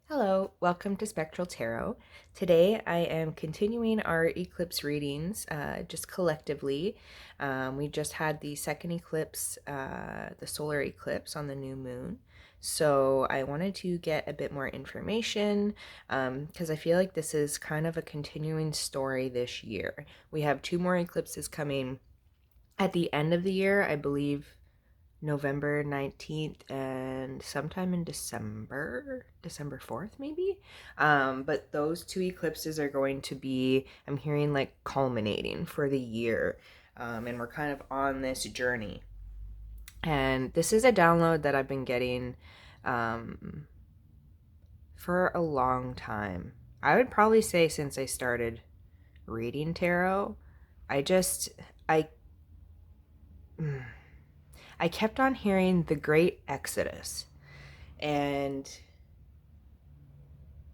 Hello, welcome to Spectral Tarot. Today I am continuing our eclipse readings just collectively. We just had the second eclipse, the solar eclipse on the new moon. So I wanted to get a bit more information because I feel like this is kind of a continuing story this year. We have two more eclipses coming at the end of the year, I believe November 19th and sometime in December 4th, maybe. But those two eclipses are going to be, I'm hearing, like culminating for the year. And we're kind of on this journey. And this is a download that I've been getting for a long time. I would probably say since I started reading tarot. I just, I. I kept on hearing the Great Exodus, and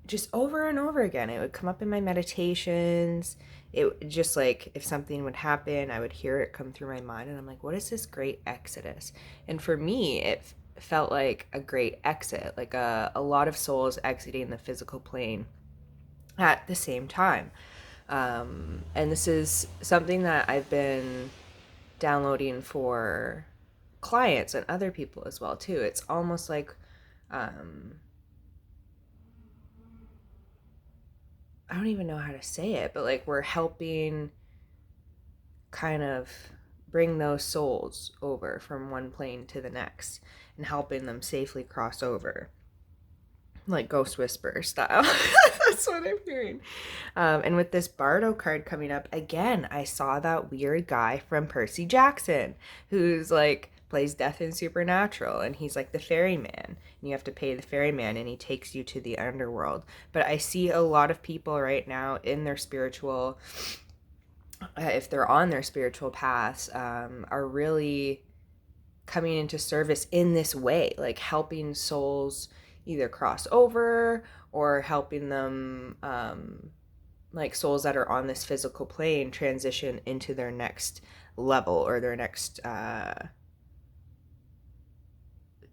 just over and over again, it would come up in my meditations. It just like if something would happen, I would hear it come through my mind, and I'm like, what is this Great Exodus? And for me, it felt like a great exit, like a lot of souls exiting the physical plane at the same time. And this is something that I've been downloading for clients and other people as well too. It's almost like I don't even know how to say it, but like we're helping kind of bring those souls over from one plane to the next and helping them safely cross over, like Ghost Whisperer style. That's what I'm hearing. And with this Bardo card coming up again, I saw that weird guy from Percy Jackson who's like plays Death in Supernatural, and he's like the ferryman, and you have to pay the ferryman, and he takes you to the underworld. But I see a lot of people right now in their spiritual, if they're on their spiritual paths, are really coming into service in this way, like helping souls either cross over or helping them, like souls that are on this physical plane transition into their next level or their next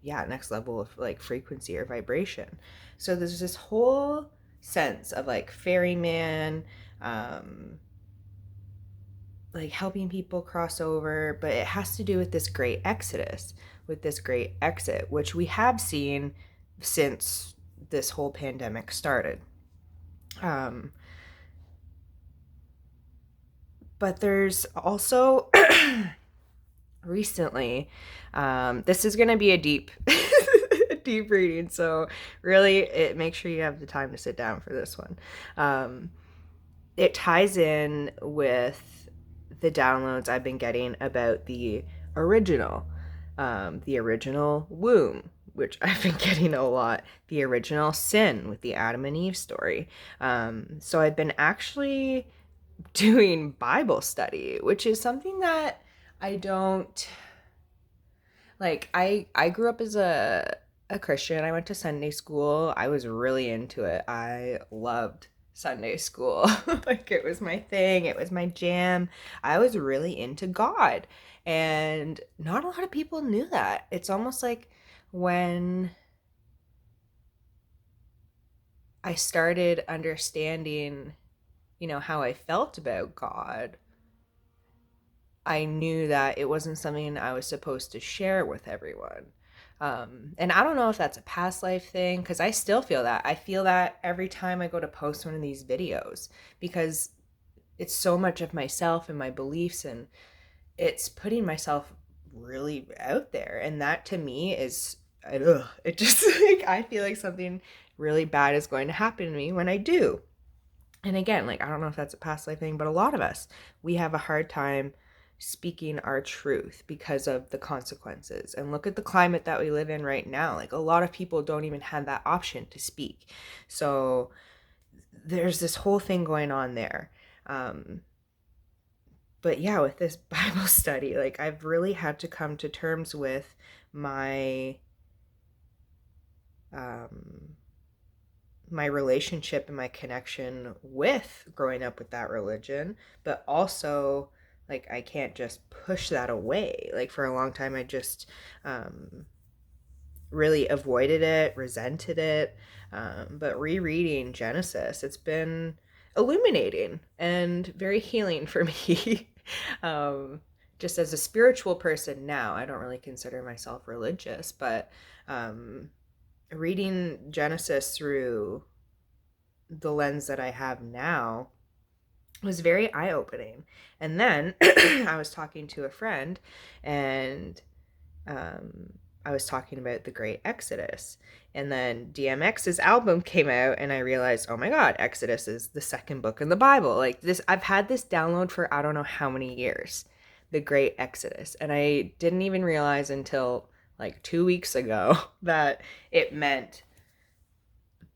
next level of like frequency or vibration. So there's this whole sense of like ferryman, like helping people cross over, but it has to do with this great exodus, with this great exit, which we have seen since this whole pandemic started. But there's also recently, this is going to be a deep deep reading, so really make sure you have the time to sit down for this one. It ties in with the downloads I've been getting about the original womb, which I've been getting a lot, the original sin with the Adam and Eve story. So I've been actually doing Bible study, which is something that I don't like. I grew up as a Christian. I went to Sunday school. I was really into it. I loved Sunday school. Like it was my thing. It was my jam. I was really into God. And not a lot of people knew that. It's almost like when I started understanding, how I felt about God, I knew that it wasn't something I was supposed to share with everyone. And I don't know if that's a past life thing, because I still feel that. I feel that every time I go to post one of these videos, because it's so much of myself and my beliefs, and it's putting myself really out there. And that to me is, it just like, I feel like something really bad is going to happen to me when I do. And again, like, I don't know if that's a past life thing, but a lot of us, we have a hard time speaking our truth because of the consequences. And look at the climate that we live in right now. Like, a lot of people don't even have that option to speak. So there's this whole thing going on there. But yeah, with this Bible study, like, I've really had to come to terms with my my relationship and my connection with growing up with that religion, but also like I can't just push that away. Like for a long time I just really avoided it, resented it. But rereading Genesis, it's been illuminating and very healing for me. um, just as a spiritual person now, I don't really consider myself religious, but reading Genesis through the lens that I have now was very eye-opening. And then I was talking to a friend, and I was talking about the Great Exodus. And then DMX's album came out, and I realized, oh my God, Exodus is the second book in the Bible. Like this, I've had this download for I don't know how many years, the Great Exodus. And I didn't even realize until like 2 weeks ago that it meant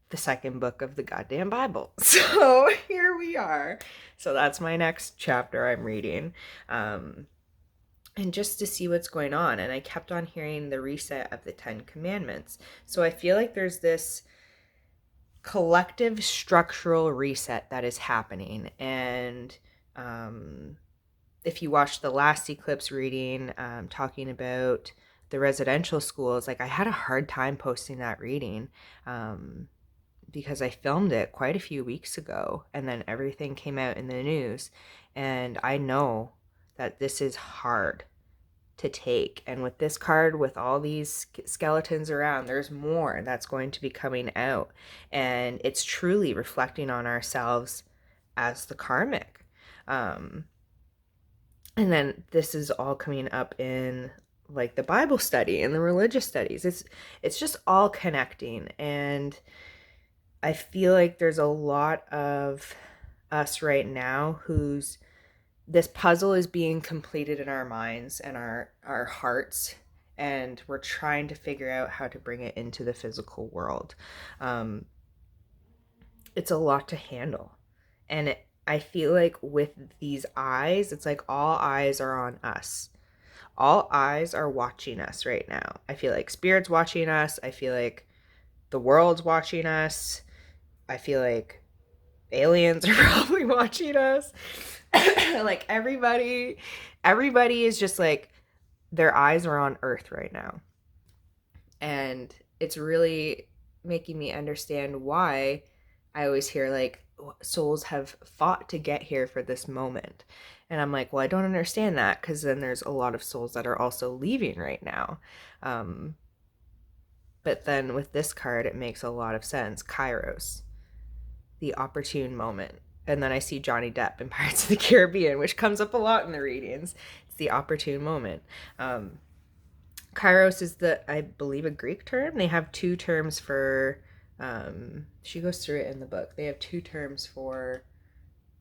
the second book of the goddamn Bible. So here we are. So that's my next chapter I'm reading. And just to see what's going on. And I kept on hearing the reset of the 10 Commandments. So I feel like there's this collective structural reset that is happening. And if you watched the last Eclipse reading, talking about the residential schools, like I had a hard time posting that reading. Because I filmed it quite a few weeks ago, and then everything came out in the news, and I know that this is hard to take. And with this card, with all these skeletons around, there's more that's going to be coming out, and it's truly reflecting on ourselves as the karmic. And then this is all coming up in like the Bible study and the religious studies. It's just all connecting, and I feel like there's a lot of us right now whose this puzzle is being completed in our minds and our hearts, and we're trying to figure out how to bring it into the physical world. It's a lot to handle. And I feel like with these eyes, it's like all eyes are on us. All eyes are watching us right now. I feel like Spirit's watching us. I feel like the world's watching us. I feel like aliens are probably watching us. Like everybody is just like, their eyes are on Earth right now. And it's really making me understand why I always hear like souls have fought to get here for this moment. And I'm like, well, I don't understand that, because then there's a lot of souls that are also leaving right now. But then with this card, it makes a lot of sense. Kairos, the opportune moment. And then I see Johnny Depp in Pirates of the Caribbean, which comes up a lot in the readings. It's the opportune moment. Kairos is I believe, a Greek term. They have two terms for, she goes through it in the book. They have two terms for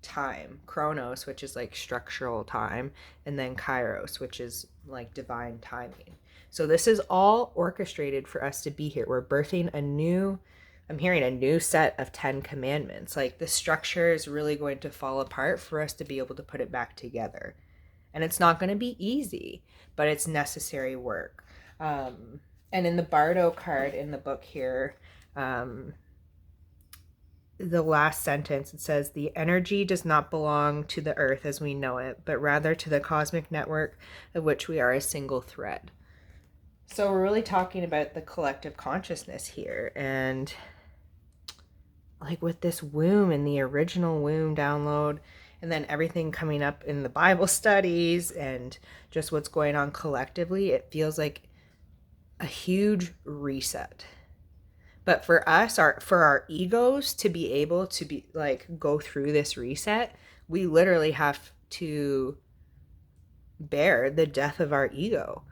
time. Chronos, which is like structural time, and then Kairos, which is like divine timing. So this is all orchestrated for us to be here. We're birthing I'm hearing a new set of 10 commandments. Like the structure is really going to fall apart for us to be able to put it back together. And it's not going to be easy, but it's necessary work. And in the Bardo card in the book here, the last sentence, it says, the energy does not belong to the earth as we know it, but rather to the cosmic network of which we are a single thread. So we're really talking about the collective consciousness here. And like with this womb and the original womb download, and then everything coming up in the Bible studies and just what's going on collectively, it feels like a huge reset. But for us, for our egos to be able to be like go through this reset, we literally have to bear the death of our ego.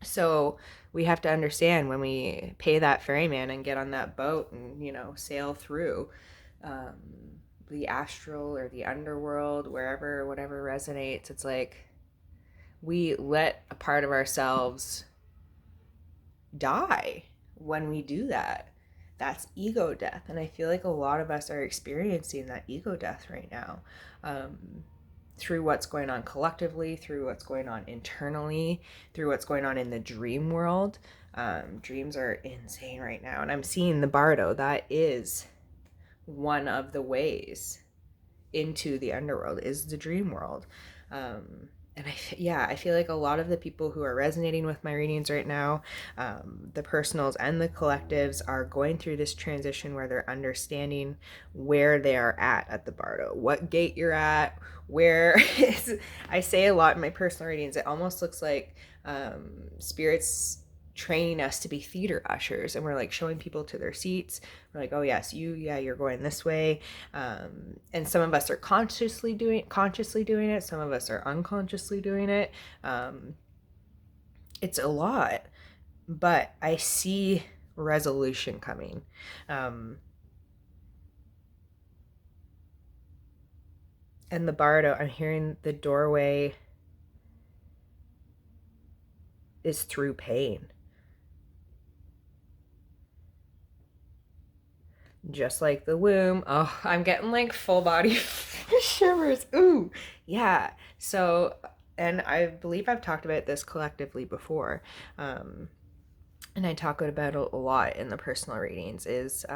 So we have to understand, when we pay that ferryman and get on that boat and, sail through the astral or the underworld, wherever, whatever resonates, it's like we let a part of ourselves die when we do that. That's ego death. And I feel like a lot of us are experiencing that ego death right now. Through what's going on collectively, through what's going on internally, through what's going on in the dream world. Dreams are insane right now. And I'm seeing the Bardo. That is one of the ways into the underworld, is the dream world. And I feel like a lot of the people who are resonating with my readings right now, the personals and the collectives, are going through this transition where they're understanding where they are at the Bardo, what gate you're at, where is, I say a lot in my personal readings, it almost looks like spirits training us to be theater ushers, and we're like showing people to their seats. We're like, oh yes, you're going this way. And some of us are consciously doing it, some of us are unconsciously doing it. It's a lot, but I see resolution coming. And the Bardo, I'm hearing the doorway is through pain. Just like the womb. Oh, I'm getting like full body shivers. Ooh, yeah. So, and I believe I've talked about this collectively before, and I talk about it a lot in the personal readings, is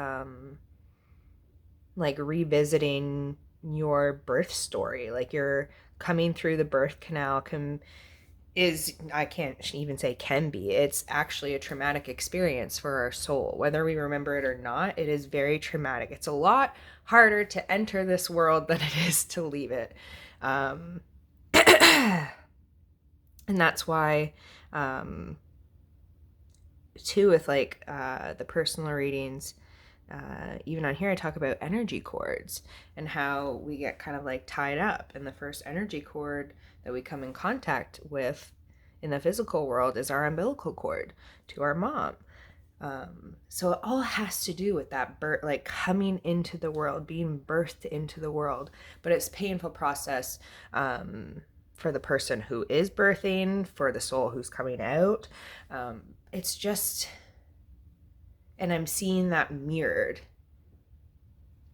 like revisiting your birth story. Like you're coming through the birth canal I can't even say can be, it's actually a traumatic experience for our soul. Whether we remember it or not, it is very traumatic. It's a lot harder to enter this world than it is to leave it. And that's why, too, with like the personal readings, even on here I talk about energy cords and how we get kind of like tied up, and the first energy cord that we come in contact with in the physical world is our umbilical cord to our mom. So it all has to do with that birth, like coming into the world, being birthed into the world. But it's a painful process for the person who is birthing, for the soul who's coming out. It's just, and I'm seeing that mirrored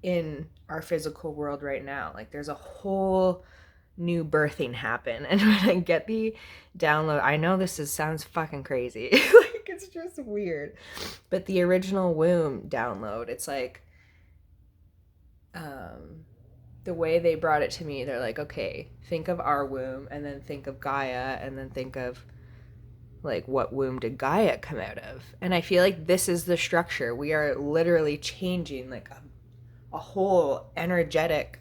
in our physical world right now. Like there's a whole new birthing happen, and when I get the download, I know this sounds fucking crazy. Like it's just weird, but the original womb download, it's like the way they brought it to me, they're like, okay, think of our womb, and then think of Gaia, and then think of like what womb did Gaia come out of. And I feel like this is the structure. We are literally changing like a whole energetic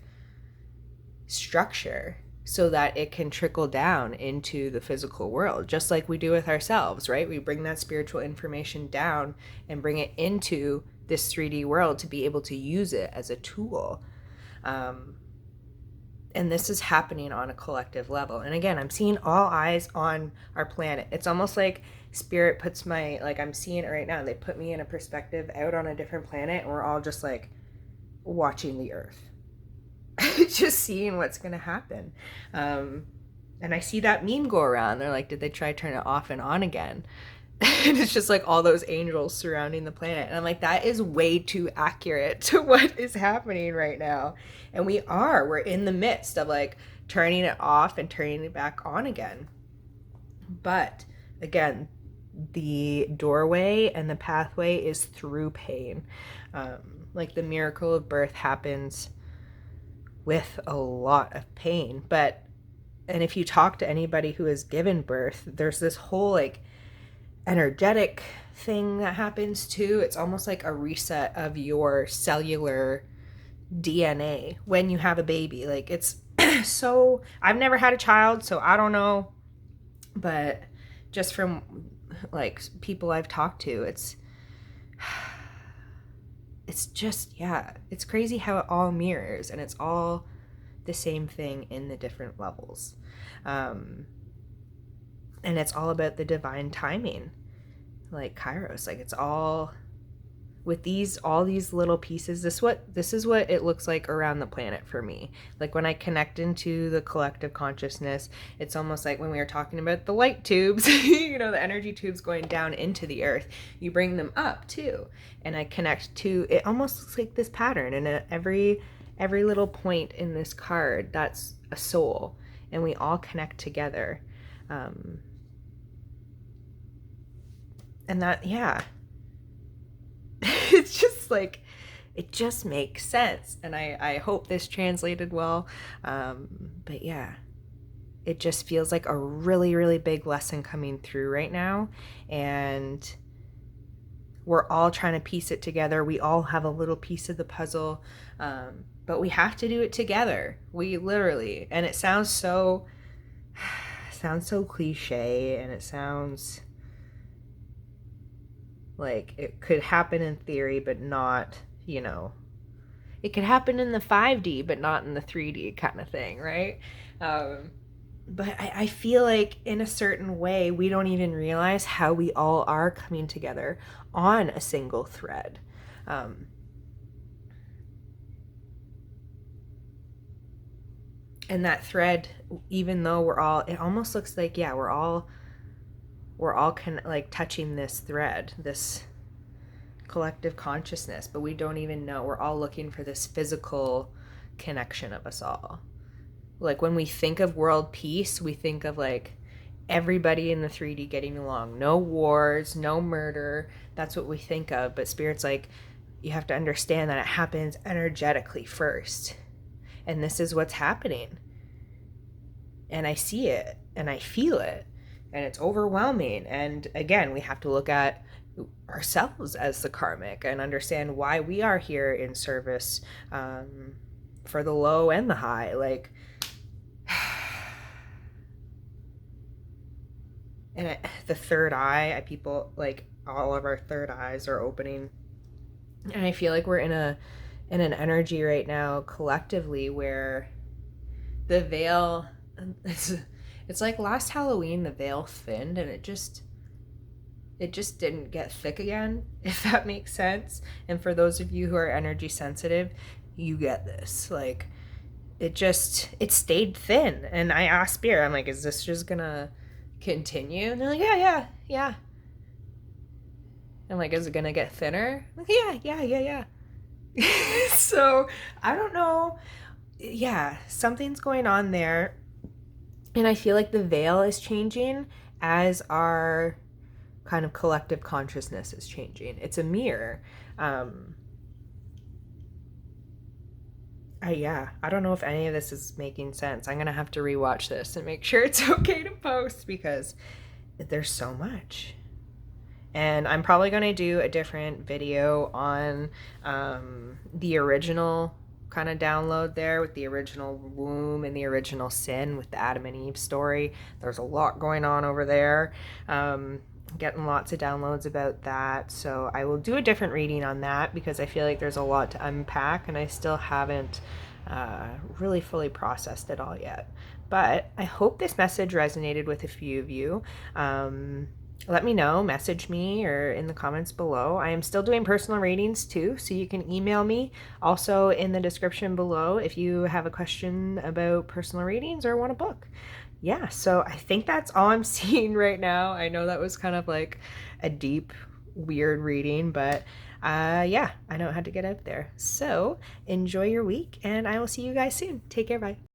structure so that it can trickle down into the physical world, just like we do with ourselves, right? We bring that spiritual information down and bring it into this 3D world to be able to use it as a tool. And this is happening on a collective level. And again, I'm seeing all eyes on our planet. It's almost like spirit puts I'm seeing it right now. They put me in a perspective out on a different planet, and we're all just like watching the earth. Just seeing what's going to happen. And I see that meme go around. They're like, did they try to turn it off and on again? And it's just like all those angels surrounding the planet. And I'm like, that is way too accurate to what is happening right now. And we're in the midst of like turning it off and turning it back on again. But again, the doorway and the pathway is through pain. Like the miracle of birth happens with a lot of pain. And if you talk to anybody who has given birth, there's this whole like energetic thing that happens too. It's almost like a reset of your cellular DNA when you have a baby. Like it's so, I've never had a child, so I don't know, but just from like people I've talked to, it's just, yeah, it's crazy how it all mirrors, and it's all the same thing in the different levels. And it's all about the divine timing, like Kairos. Like it's all with all these little pieces. This is what it looks like around the planet for me. Like when I connect into the collective consciousness, it's almost like when we were talking about the light tubes, the energy tubes going down into the earth, you bring them up too. And I connect to, it almost looks like this pattern, and every little point in this card, that's a soul, and we all connect together. And that, yeah, it's just like, it just makes sense. And I hope this translated well. But yeah, it just feels like a really, really big lesson coming through right now. And we're all trying to piece it together. We all have a little piece of the puzzle, but we have to do it together. We literally, and it sounds so cliche, and it sounds like it could happen in theory, but not, it could happen in the 5D, but not in the 3D kind of thing, right? But I feel like in a certain way, we don't even realize how we all are coming together on a single thread. And that thread, even though it almost looks like, yeah, we're all like touching this thread, this collective consciousness, but we don't even know. We're all looking for this physical connection of us all. Like when we think of world peace, we think of like everybody in the 3D getting along. No wars, no murder. That's what we think of. But Spirit's like, you have to understand that it happens energetically first. And this is what's happening. And I see it and I feel it. And it's overwhelming. And again, we have to look at ourselves as the karmic and understand why we are here in service, for the low and the high. Like, and the third eye, people, like, all of our third eyes are opening, and I feel like we're in an energy right now collectively where the veil, it's like last Halloween the veil thinned, and it just didn't get thick again, if that makes sense. And for those of you who are energy sensitive, you get this. Like, it stayed thin. And I asked Spirit, I'm like, is this just gonna continue? And they're like, yeah. I'm like, is it gonna get thinner? I'm like, yeah. So I don't know. Yeah, something's going on there. And I feel like the veil is changing as our kind of collective consciousness is changing. It's a mirror. I don't know if any of this is making sense. I'm gonna have to rewatch this and make sure it's okay to post, because there's so much. And I'm probably gonna do a different video on the original kind of download there, with the original womb and the original sin with the Adam and Eve story. There's a lot going on over there. Getting lots of downloads about that, so I will do a different reading on that, because I feel like there's a lot to unpack and I still haven't really fully processed it all yet. But I hope this message resonated with a few of you. Let me know, message me, or in the comments below. I am still doing personal readings too, so you can email me. Also in the description below if you have a question about personal readings or want a book. Yeah, so I think that's all I'm seeing right now. I know that was kind of like a deep, weird reading, but yeah, I know how to get out there. So enjoy your week, and I will see you guys soon. Take care, bye.